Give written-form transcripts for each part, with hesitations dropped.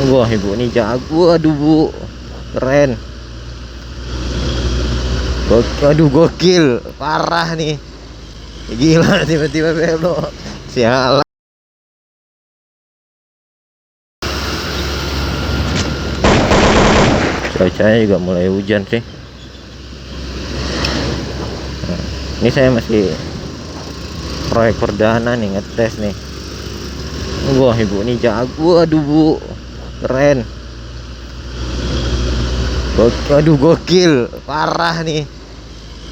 Wah, ibu ini jago. Aduh, bu, keren. Aduh, gokil, parah nih. Gila, tiba-tiba belok. Sialan. Cuacanya juga mulai hujan sih. Nah, ini saya masih proyek perdana nih, ngetes nih. Wah, ibu ini jago. Aduh, bu, keren. Aduh, gokil, parah nih.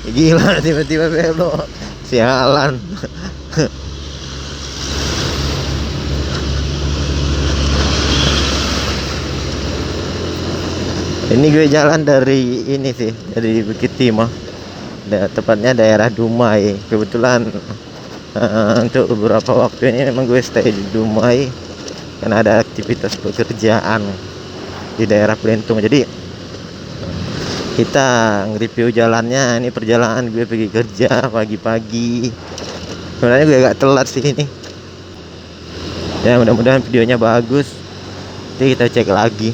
Gila, tiba-tiba belok. Sialan. Ini gue jalan dari ini sih, dari Bukit Timah, tepatnya daerah Dumai. Kebetulan untuk beberapa waktu ini memang gue stay di Dumai karena ada aktivitas pekerjaan di daerah Plentung. Jadi kita nge-review jalannya. Ini perjalanan gue pergi kerja pagi-pagi. Sebenarnya gue agak telat sih ini. Ya, mudah-mudahan videonya bagus. Nanti kita cek lagi.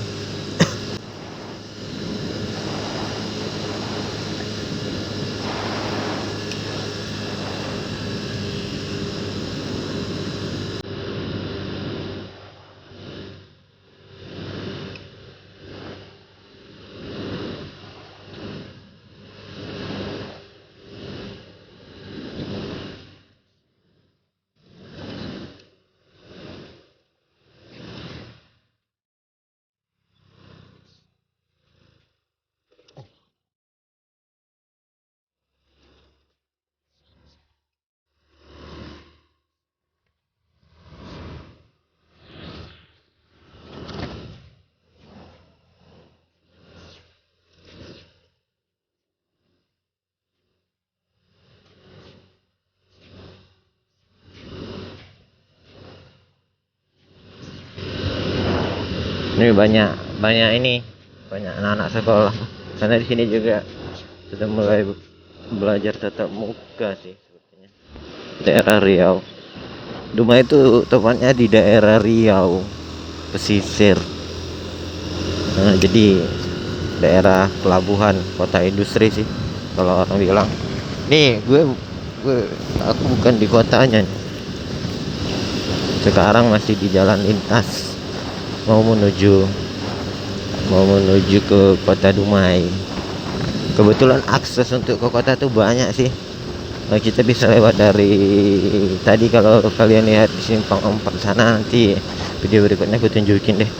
Ini banyak ini, banyak anak-anak sekolah. Karena di sini juga sudah mulai belajar tatap muka sih sepertinya. Daerah Riau. Dumai itu tepatnya di daerah Riau, pesisir. Nah, jadi daerah pelabuhan, kota industri sih kalau orang bilang. Nih, aku bukan di kotanya nih. Sekarang masih di jalan lintas mau menuju ke kota Dumai. Kebetulan akses untuk ke kota tuh banyak sih. Kita bisa lewat dari tadi, kalau kalian lihat di simpang 4 sana, nanti video berikutnya aku tunjukin deh.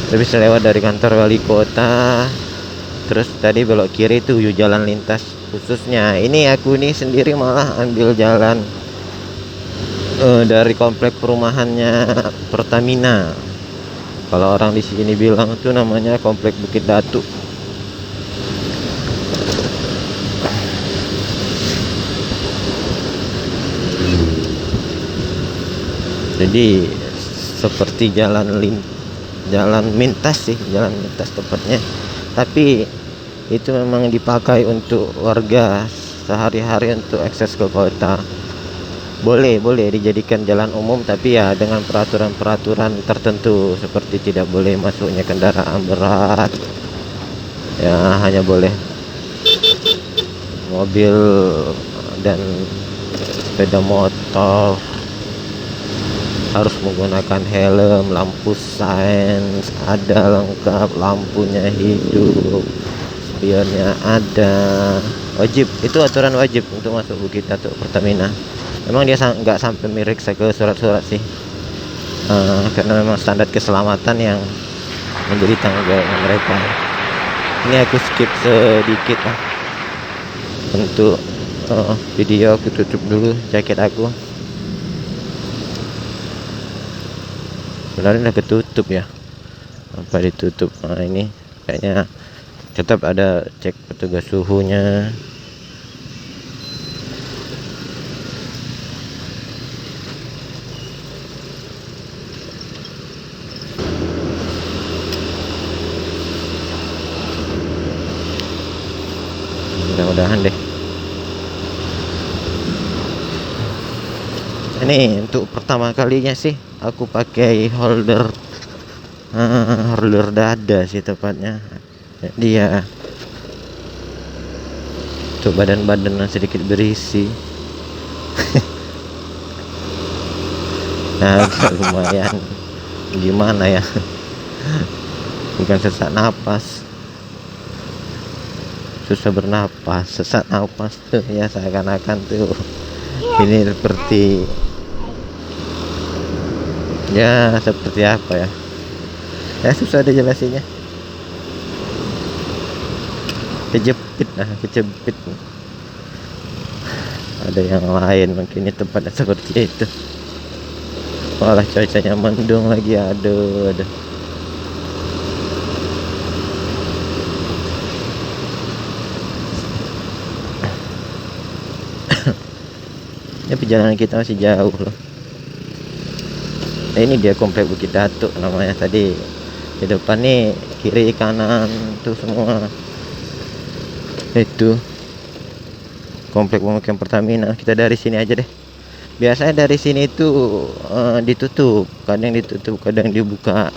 Kita bisa lewat dari kantor wali kota, terus tadi belok kiri itu jalan lintas khususnya. Ini aku nih sendiri malah ambil jalan dari komplek perumahannya Pertamina. Kalau orang di sini bilang itu namanya komplek Bukit Datu. Jadi seperti jalan lintas sih, jalan lintas tepatnya. Tapi itu memang dipakai untuk warga sehari-hari untuk akses ke kota. Boleh dijadikan jalan umum, tapi ya dengan peraturan tertentu, seperti tidak boleh masuknya kendaraan berat, ya hanya boleh mobil dan sepeda motor, harus menggunakan helm, lampu sains ada lengkap, lampunya hidup, spionnya ada, wajib. Itu aturan wajib untuk masuk Bukit Datu Pertamina. Memang dia nggak sampai meriksa ke surat-surat sih, karena memang standar keselamatan yang menjadi tanggung jawab mereka. Ini aku skip sedikit lah untuk video. Aku tutup dulu jaket aku. Sebenarnya udah ketutup ya, apa ditutup? Nah, ini kayaknya tetap ada cek petugas suhunya. Mudah-mudahan deh. Ini untuk pertama kalinya sih aku pakai holder Horler dada sih tepatnya. Dia tuh badan-badan sedikit berisi. Nah, lumayan gimana ya, bukan sesak napas, susah bernapas, sesak napas tuh ya, seakan-akan tuh ini seperti ya, seperti apa ya, susah deh jelasinnya, kejepit. Ada yang lain mungkin ini tempatnya seperti itu. Malah cuacanya mendung lagi, aduh. Ya, perjalanan kita masih jauh loh. Nah, ini dia komplek Bukit Datuk namanya tadi. Di depan nih, kiri kanan tuh semua itu komplek pemukiman Pertamina. Kita dari sini aja deh. Biasanya dari sini tuh ditutup, kadang ditutup, kadang dibuka.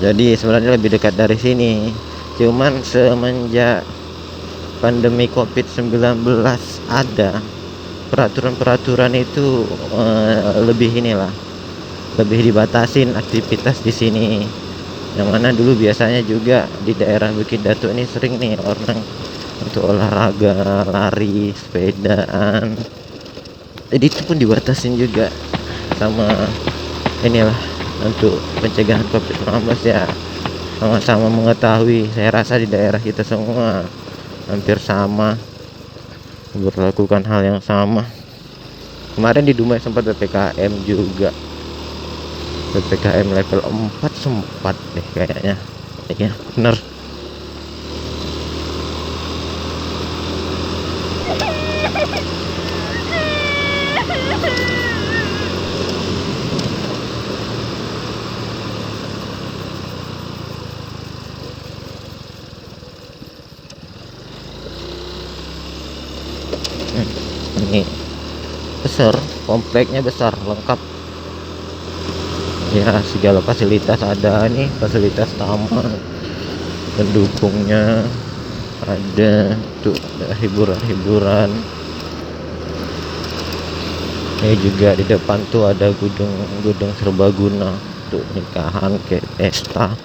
Jadi sebenarnya lebih dekat dari sini. Cuman semenjak pandemi COVID-19 ada, peraturan-peraturan itu lebih dibatasin aktivitas di sini. Yang mana dulu biasanya juga di daerah Bukit Datuk ini sering nih orang untuk olahraga, lari, sepedaan. Jadi itu pun dibatasin juga sama untuk pencegahan COVID-19 ya. Sama-sama mengetahui, saya rasa di daerah kita semua hampir sama berlakukan hal yang sama. Kemarin di Dumai sempat PPKM juga, PPKM level 4 sempat deh kayaknya. Iya bener. Ini besar, kompleknya besar, lengkap ya, segala fasilitas ada nih, fasilitas taman, pendukungnya ada tuh, ada hiburan. Ini juga di depan tuh ada gudang serbaguna tuh, nikahan kayak pesta,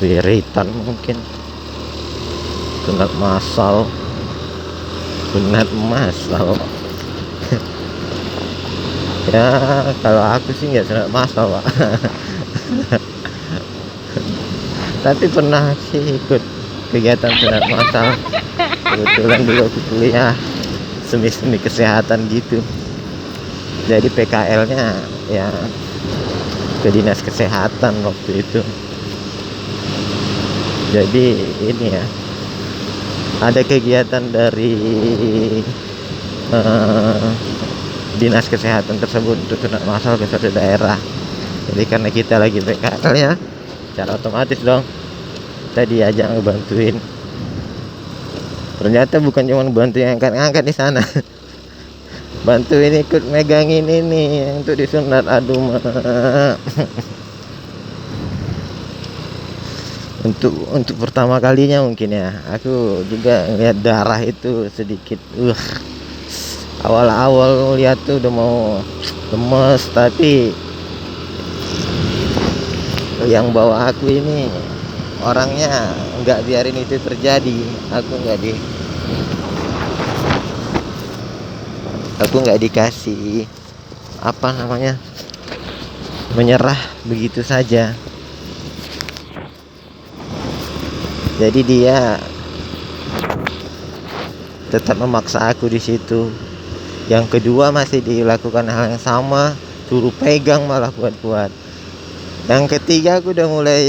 wiritan mungkin, sunat masal ya. Kalau aku sih nggak sunat masal Pak. Tapi pernah sih ikut kegiatan sunat masal, kebetulan dulu aku kuliah semi kesehatan gitu. Jadi PKL nya ya ke dinas kesehatan waktu itu. Jadi ini ya, ada kegiatan dari dinas kesehatan tersebut untuk sunat masal ke suatu daerah. Jadi karena kita lagi PKL ya, secara otomatis dong kita diajak ngebantuin. Ternyata bukan cuma bantu yang angkat-angkat di sana, bantuin ikut megangin ini untuk disunat. Aduh untuk pertama kalinya mungkin ya, aku juga ngeliat darah itu sedikit awal-awal lihat tuh udah mau lemes, tapi yang bawa aku ini orangnya nggak biarin itu terjadi. Aku nggak dikasih menyerah begitu saja. Jadi dia tetap memaksa aku di situ. Yang kedua masih dilakukan hal yang sama, suruh pegang malah kuat-kuat. Yang ketiga aku udah mulai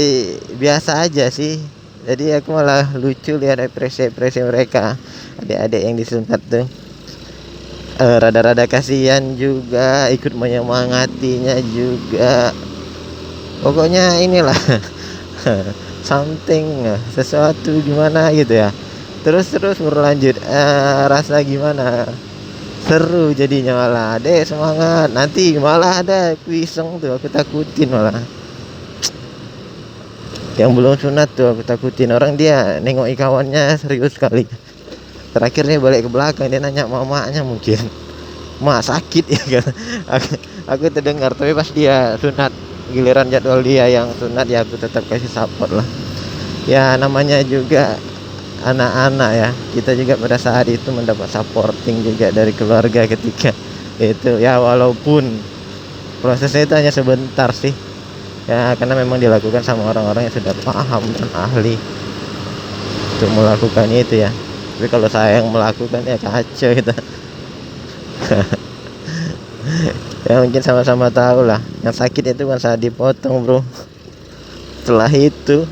biasa aja sih. Jadi aku malah lucu lihat ekspresi mereka, adik-adik yang disunat tuh. Rada-rada kasihan juga, ikut menyemangatinya juga. Pokoknya inilah something, sesuatu gimana gitu ya, terus berlanjut. Rasa gimana, seru jadinya, malah deh semangat. Nanti malah ada kuiseng tuh, aku takutin malah. Yang belum sunat tuh aku takutin, orang dia nengok kawannya serius sekali. Terakhir dia balik ke belakang, dia nanya mamanya mungkin, mak sakit ya kan. aku terdengar, tapi pas dia sunat, giliran jadwal dia yang sunat, ya aku tetap kasih support lah. Ya namanya juga anak-anak ya, kita juga pada saat itu mendapat supporting juga dari keluarga ketika itu ya, walaupun prosesnya itu hanya sebentar sih ya, karena memang dilakukan sama orang-orang yang sudah paham dan ahli untuk melakukan itu ya. Tapi kalau saya yang melakukan ya kacau gitu. Ya mungkin sama-sama tahu lah, yang sakit itu kan saat dipotong bro. Setelah itu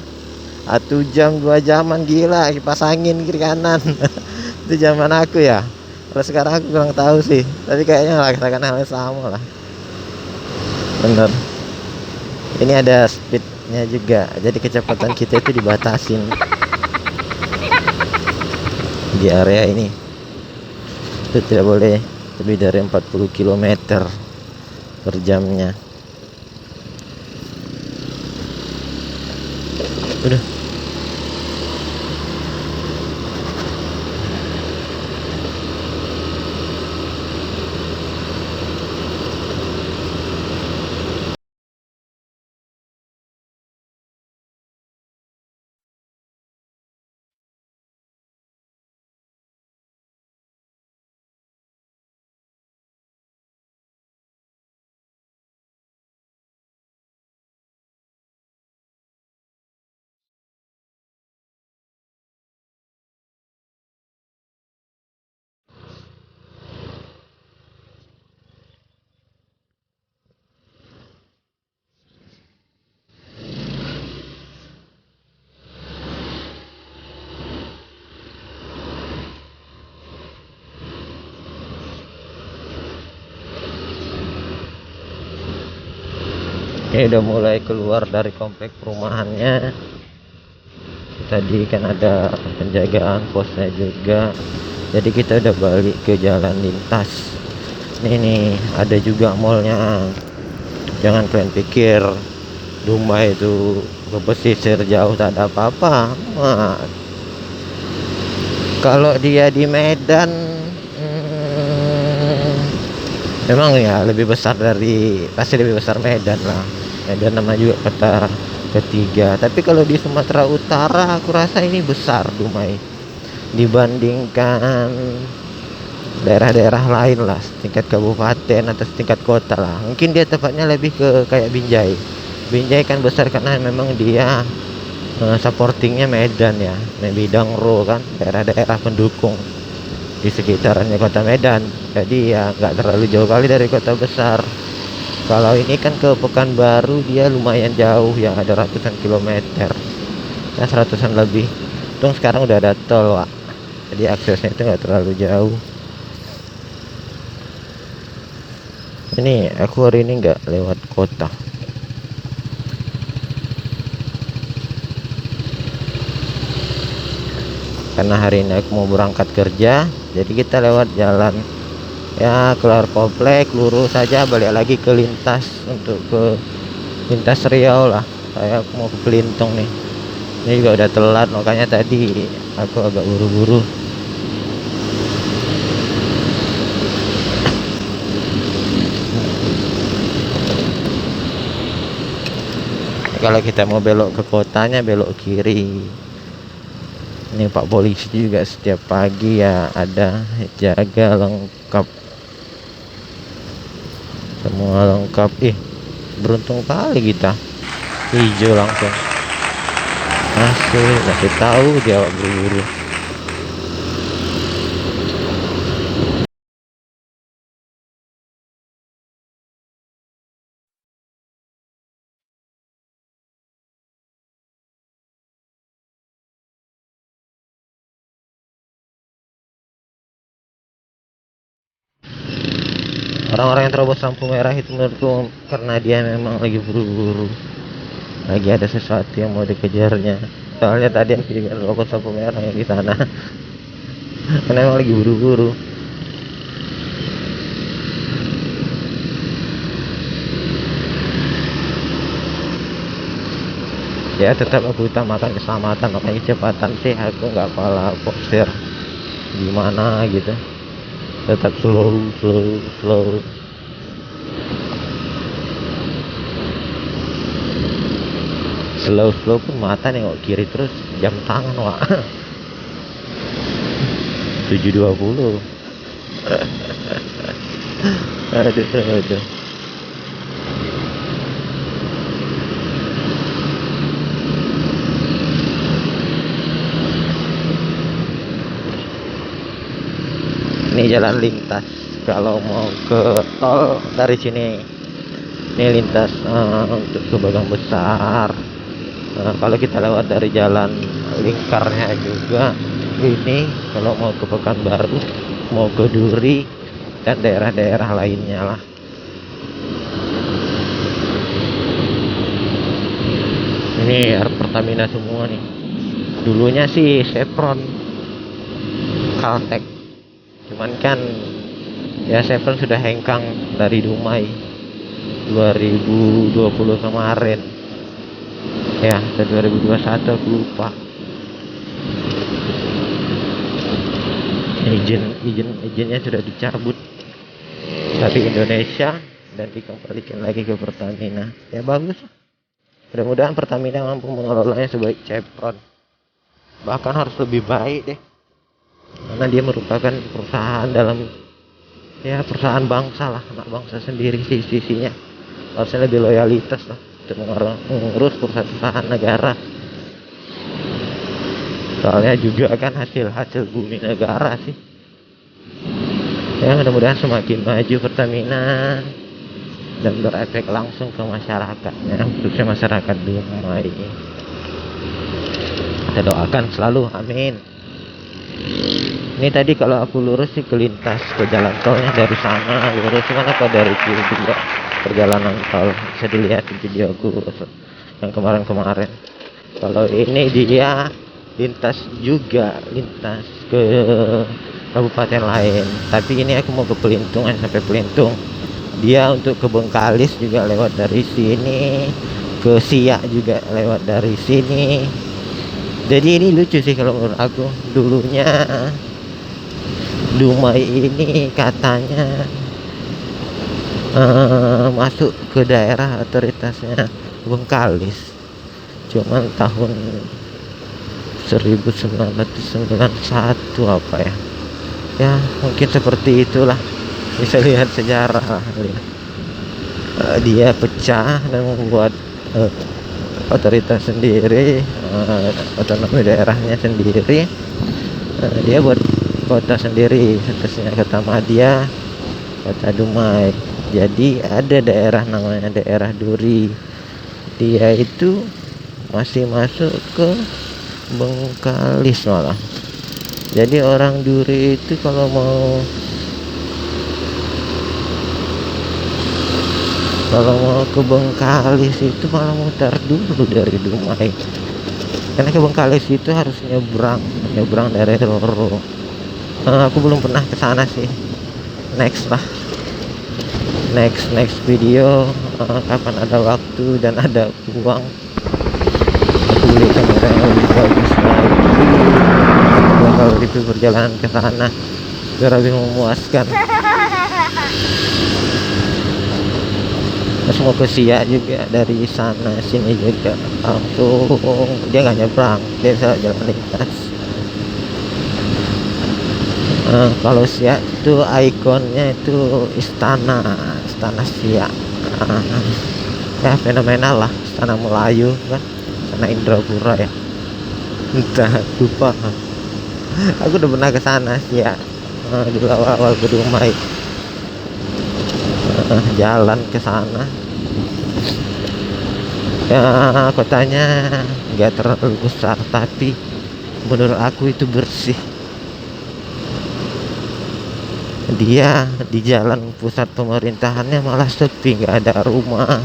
1 jam 2 jaman gila kipas angin kiri kanan. Itu zaman aku ya. Kalau sekarang aku kurang tahu sih, tapi kayaknya merasakan hal yang sama lah. Bener. Ini ada speednya juga, jadi kecepatan kita itu dibatasin di area ini. Itu tidak boleh lebih dari 40 km per jamnya. Udah. Oke, udah mulai keluar dari komplek perumahannya. Tadi kan ada penjagaan posnya juga, jadi kita udah balik ke jalan lintas. Ini ada juga mallnya. Jangan kalian pikir Dumai itu ke pesisir jauh tak ada apa-apa. Kalau dia di Medan, memang ya lebih besar dari, pasti lebih besar Medan lah. Medan nama juga kota ketiga. Tapi kalau di Sumatera Utara aku rasa ini besar Dumai dibandingkan daerah-daerah lain lah, tingkat kabupaten atau tingkat kota lah. Mungkin dia tepatnya lebih ke kayak Binjai. Binjai kan besar karena memang dia supportingnya Medan ya, Bidang Ro kan, daerah-daerah pendukung di sekitarannya kota Medan. Jadi ya nggak terlalu jauh kali dari kota besar. Kalau ini kan ke Pekanbaru, dia lumayan jauh ya, ada ratusan kilometer ya, 100-an lebih. Untung sekarang udah ada tol Wak, jadi aksesnya itu nggak terlalu jauh. Ini aku hari ini nggak lewat kota, karena hari ini aku mau berangkat kerja. Jadi kita lewat jalan ya, keluar komplek lurus saja, balik lagi ke lintas untuk ke lintas Riau lah. Saya mau ke Kelintong nih, ini juga udah telat, makanya tadi aku agak buru-buru. Kalau kita mau belok ke kotanya, belok kiri. Ini Pak Polisi juga setiap pagi ya ada jaga, lengkap, semua lengkap. Beruntung kali kita hijau langsung, masih tahu dia buru-buru. Orang-orang yang terobos lampu merah itu menurutku karena dia memang lagi buru-buru, lagi ada sesuatu yang mau dikejarnya. Soalnya tadi aku juga terobos lampu merah yang di sana. Karena memang lagi buru-buru. Ya tetap aku utamakan keselamatan, makanya kecepatan sih aku nggak pala poster gimana gitu, tetap slow slow slow. Slow slow pun mata nengok kiri terus, jam tangan wak. 7.20. Aduh aduh. Ini jalan lintas kalau mau ke tol dari sini. Ini lintas untuk ke Bagang Besar. Kalau kita lewat dari jalan lingkarnya juga, ini kalau mau ke Pekanbaru, mau ke Duri dan daerah-daerah lainnya lah. Ini air Pertamina semua nih. Dulunya sih Chevron, Caltech, cuman kan ya Chevron sudah hengkang dari Dumai 2020 kemarin ya, dan 2021 aku lupa. Izinnya sudah dicabut dari Indonesia dan dikembalikan lagi ke Pertamina. Ya bagus, mudah-mudahan Pertamina mampu mengelolanya sebaik Chevron, bahkan harus lebih baik deh, karena dia merupakan perusahaan dalam, ya perusahaan bangsa lah, anak bangsa sendiri. Sisinya harusnya lebih loyalitas lah untuk mengurus perusahaan negara, soalnya juga kan hasil bumi negara sih. Ya mudah-mudahan semakin maju Pertamina dan berefek langsung ke masyarakatnya, khususnya masyarakat Dumai. Kita doakan selalu, amin. Ini tadi kalau aku lurus sih kelintas ke jalan tolnya dari sana, lurus mana ke dari kiri juga perjalanan tol, bisa dilihat di video aku yang kemarin. Kalau ini dia lintas juga, lintas ke kabupaten lain, tapi ini aku mau ke Pelintungan, sampai Pelintung. Dia untuk ke Bengkalis juga lewat dari sini, ke Siak juga lewat dari sini. Jadi ini lucu sih kalau menurut aku. Dulunya Dumai ini katanya masuk ke daerah otoritasnya Bengkalis, cuman tahun 1991 apa ya, ya mungkin seperti itulah, bisa lihat sejarah. Dia pecah dan membuat otoritas sendiri, otonomi daerahnya sendiri. Dia buat kota sendiri, seterusnya kota Madia, kota Dumai. Jadi ada daerah namanya daerah Duri, dia itu masih masuk ke Bengkalis malah. Jadi orang Duri itu kalau mau ke Bengkalis itu malah mutar dulu dari Dumai, karena ke Bengkalis itu harus nyebrang dari Roro. Aku belum pernah ke sana sih. Next lah, next video, kapan ada waktu dan ada uang, aku beli kamera yang lebih bagus lagi. Bakal review perjalanan ke sana biar lebih memuaskan. Terus mau ke Siak juga dari sana sini juga langsung, dia nggak nyebrang, dia bisa jalan lintas. Kalau Siak itu ikonnya itu istana Siak, ya fenomenal lah, istana Melayu kan, istana Indrapura ya, entah lupa. Aku udah pernah ke sana Siak, dulu awal ke Dumai. Jalan ke sana ya, kotanya nggak terlalu besar, tapi menurut aku itu bersih. Dia di jalan pusat pemerintahannya malah sepi, nggak ada rumah,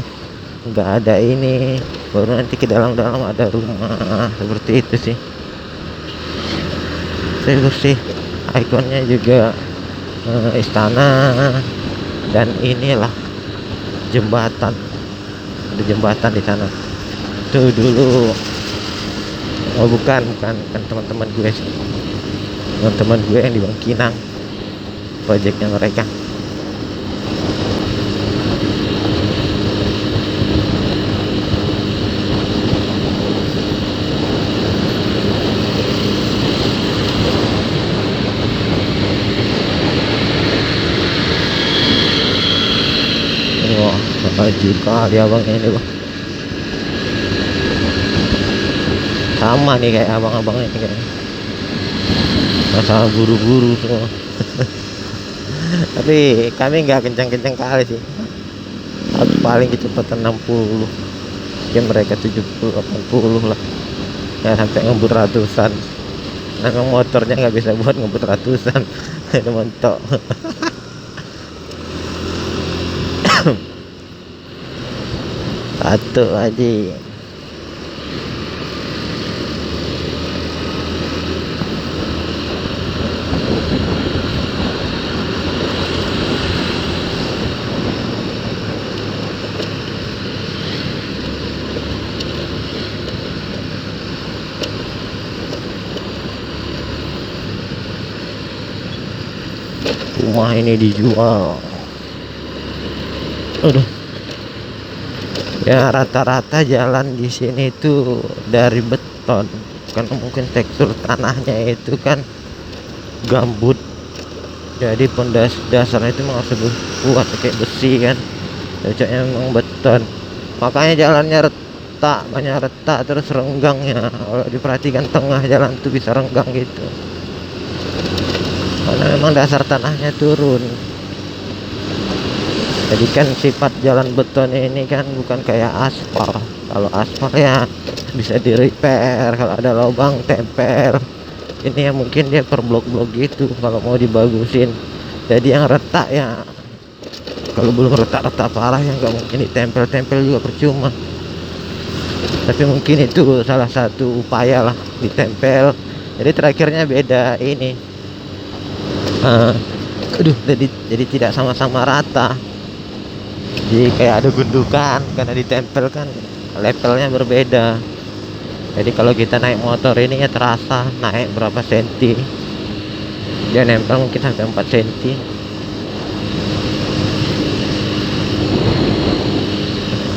nggak ada ini, baru nanti ke dalam ada rumah, seperti itu sih. Saya bersih, ikonnya juga istana, dan inilah jembatan, ada jembatan di sana. Tuh dulu, oh bukan teman-teman gue sih, teman-teman gue yang di Bangkinang, proyeknya mereka. Wah, maju kali abang ini bang. Sama nih kayak abang-abangnya nih kayaknya. Masalah buru-buru semua. Tapi kami nggak kencang-kencang kali sih. Aku paling kecepatan 60. Ya mereka 70 80 lah. Ya sampai ngebut ratusan. Memang motornya nggak bisa buat ngebut ratusan. Itu mentok. Satu aja. Rumah ini dijual. Aduh. Ya rata-rata jalan di sini itu dari beton, karena mungkin tekstur tanahnya itu kan gambut, jadi dasarnya itu memang harus kuat kayak besi kan, cocoknya memang beton, makanya jalannya retak, banyak retak, terus renggangnya kalau diperhatikan tengah jalan tuh bisa renggang gitu, karena memang dasar tanahnya turun. Jadi kan sifat jalan beton ini kan bukan kayak aspal. Kalau aspal ya bisa di repair, kalau ada lubang tempel. Ini ya mungkin dia per blok-blok gitu kalau mau dibagusin. Jadi yang retak ya, kalau belum retak-retak parah ya nggak mungkin ditempel-tempel juga percuma. Tapi mungkin itu salah satu upaya lah ditempel. Jadi terakhirnya beda ini. Jadi tidak sama-sama rata. Jadi kayak ada gundukan karena ditempel kan, levelnya berbeda. Jadi kalau kita naik motor ini ya terasa naik berapa senti. Dia nempel mungkin sampai 4 senti.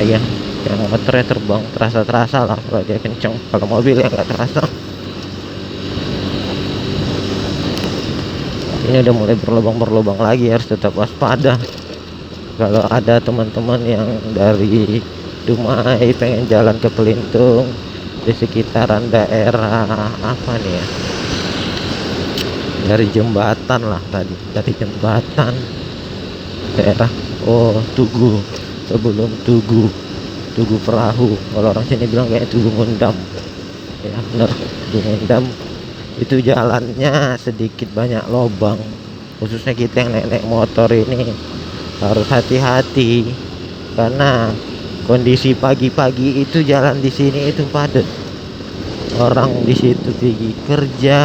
Iya, yang motornya terbang terasa lah kalau dia kenceng. Kalau mobil ya nggak terasa. Ini udah mulai berlubang lagi, harus tetap waspada. Kalau ada teman-teman yang dari Dumai pengen jalan ke Pelintung di sekitaran daerah apa nih ya, dari jembatan lah tadi, dari jembatan daerah Tugu, sebelum Tugu Perahu, kalau orang sini bilang kayak Tugu Ngundam ya, bener, Tugu Ngundam itu jalannya sedikit banyak lubang, khususnya kita yang naik motor ini harus hati-hati karena kondisi pagi-pagi itu jalan di sini itu padat, orang di situ pergi kerja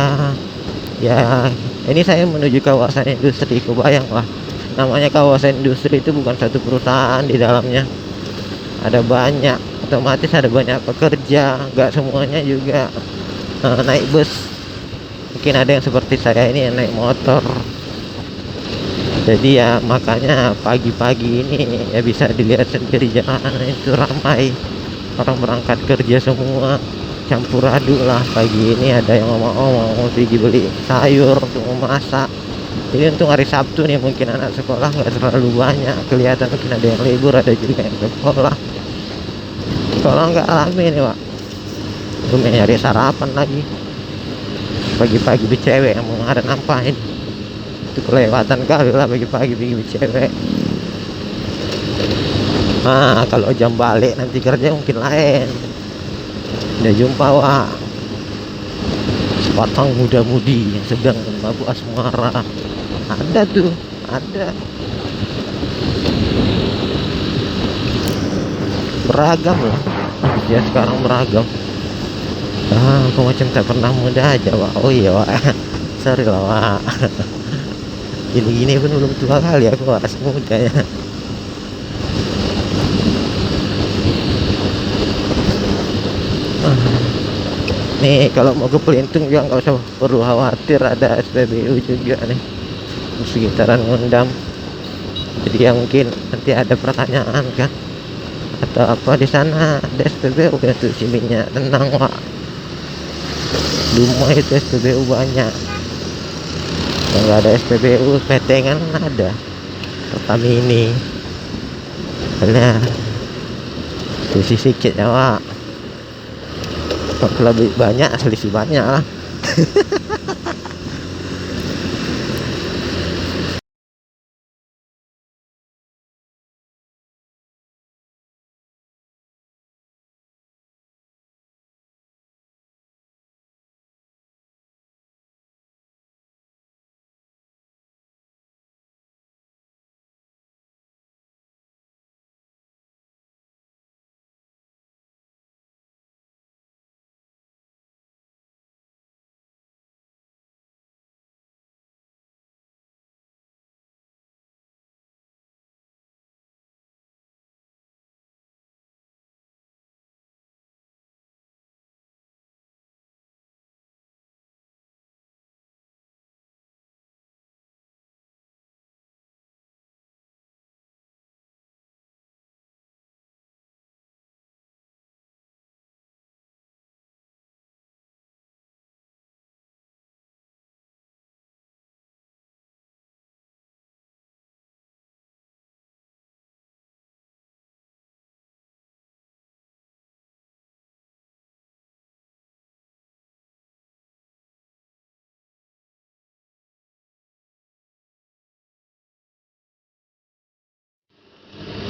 ya. Ini saya menuju kawasan industri, kebayang lah, namanya kawasan industri itu bukan satu perusahaan, di dalamnya ada banyak, otomatis ada banyak pekerja, nggak semuanya juga naik bus, mungkin ada yang seperti saya ini yang naik motor. Jadi ya makanya pagi-pagi ini ya bisa dilihat sendiri jalanan itu ramai, orang berangkat kerja semua, campur aduk lah. Pagi ini ada yang ngomong mau pergi beli sayur untuk memasak. Jadi untuk hari Sabtu nih mungkin anak sekolah nggak terlalu banyak kelihatan, mungkin ada yang libur, ada juga yang sekolah. Kalau nggak rame nih pak, cuma nyari sarapan lagi. Pagi-pagi cewek yang mau ada nampain itu kelewatan kali lah, pagi-pagi cewek. Nah kalau jam balik nanti kerja mungkin lain. Udah jumpa wah sepasang muda-mudi yang sedang mabuk asmara, ada tuh, ada beragam lah ya, sekarang beragam. Aku macam tak pernah muda aja wah. Oh iya wah, sorry lah wah. Gini-gini pun belum tua kali aku, masih muda ya. nih kalau mau ke Pelintung juga nggak usah perlu khawatir, ada SPBU juga nih di sekitaran Ngundam. Jadi ya mungkin nanti ada pertanyaan kan atau apa di sana ada SPBU ya tuh sininya, tenang Wak, Dumai itu SPBU banyak. Kalau nggak ada SPBU PT kan ada Pertamini, nah selisih sedikit ya Wak, kalau lebih banyak selisih banyak lah.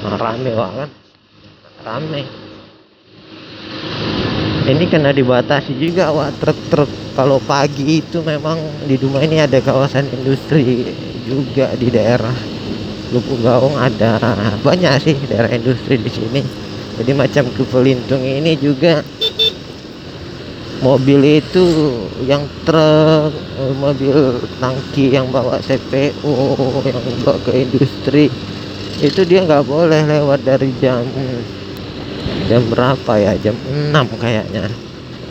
Rame Wak kan, rame. Ini kena dibatasi juga Wak, truk-truk kalau pagi itu memang di Dumai ini ada kawasan industri juga di daerah Lubuk Gaung, ada banyak sih daerah industri di sini. Jadi macam ke Pelintung ini juga mobil itu yang truk, mobil tangki yang bawa CPO yang bawa ke industri itu dia nggak boleh lewat dari jam berapa ya, jam 6 kayaknya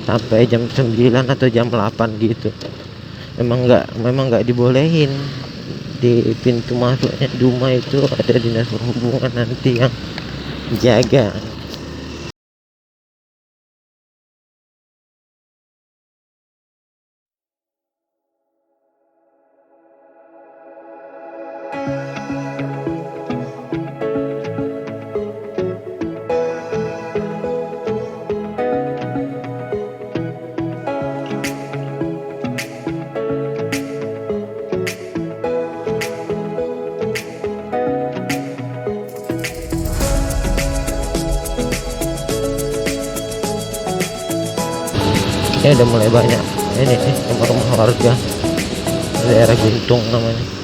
sampai jam 9 atau jam 8 gitu. Memang nggak dibolehin. Di pintu masuknya Dumai itu ada dinas perhubungan nanti yang jaga. Ini udah mulai banyak ini sih rumah-rumah warga daerah Guntung namanya.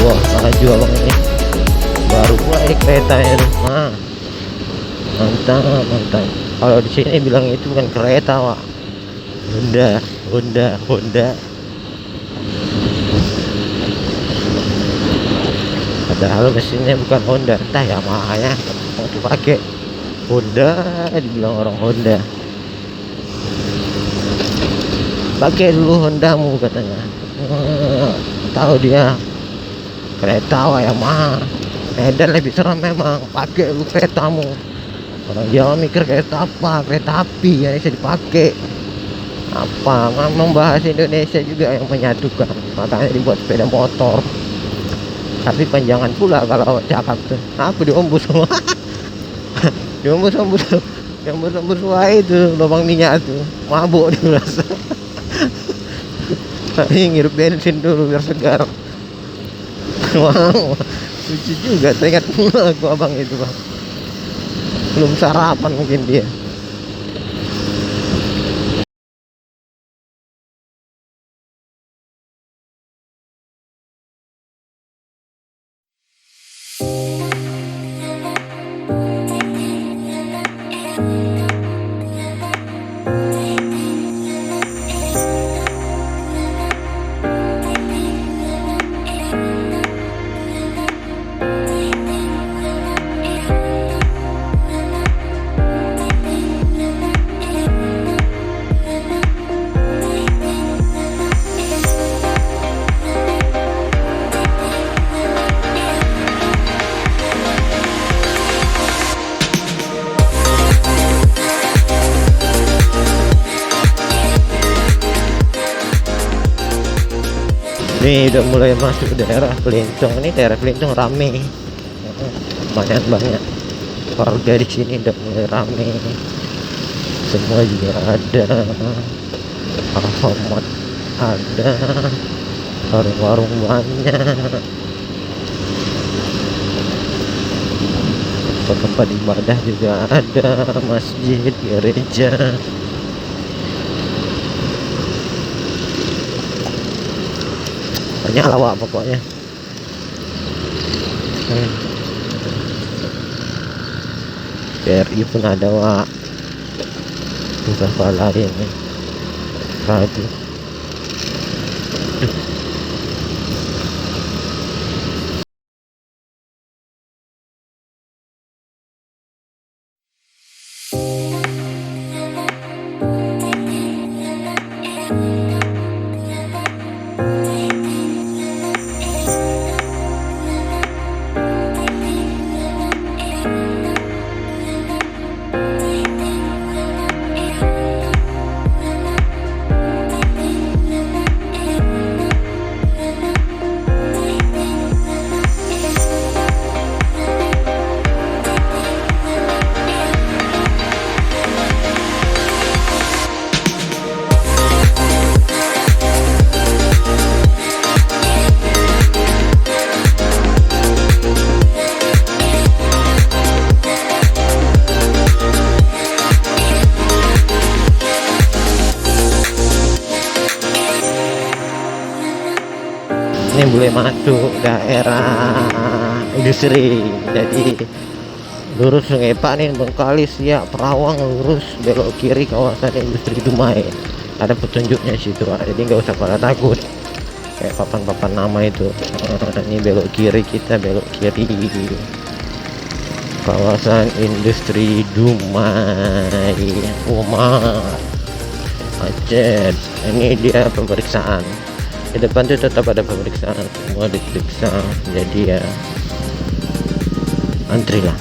Wah, maju abang ini baru mulai keretanya tuh. Mantap mantap. Kalau di sini bilang itu bukan kereta Wak, Honda. Padahal mesinnya bukan Honda, entah ya makanya mau dipakai Honda, dibilang orang Honda. Pakai dulu Hondamu katanya. Tahu dia kereta Wak ya mah. Medan lebih serem memang, pakai lu keretamu. Orang Jawa mikir kereta apa, kereta api yang bisa dipakai. Apa memang bahasa Indonesia juga yang menyatukan, makanya dibuat sepeda motor. Tapi panjangan pula kalau cakap tuh, apa diombus semua. Diombus yang bersuai itu lubang minyak tuh mabuk dia rasa. Tapi ngirup bensin dulu biar segar. Wow, lucu juga, teringat pula aku abang itu bang, belum sarapan mungkin dia. Ini udah mulai masuk daerah Pelincong. Ini daerah Pelincong rame, banyak warga di sini udah mulai rame. Semua juga ada, Alfamart ada, warung-warung banyak, tempat ibadah juga ada, masjid, gereja. Banyak lah wak pokoknya. BRI pun ada wak, beberapa lain radio. Ini boleh masuk daerah industri, jadi lurus Sungai Pak nih, Bengkalis ya, Perawang, lurus belok kiri kawasan industri Dumai. Ada petunjuknya situ, jadi nggak usah pada takut kayak papan-papan nama itu. Ini belok kiri, kita belok kiri kawasan industri Dumai, Umar, Aceh. Ini dia pemeriksaan. Di depan tuh tetap ada pemeriksaan, semua diperiksa, jadi ya antrilah.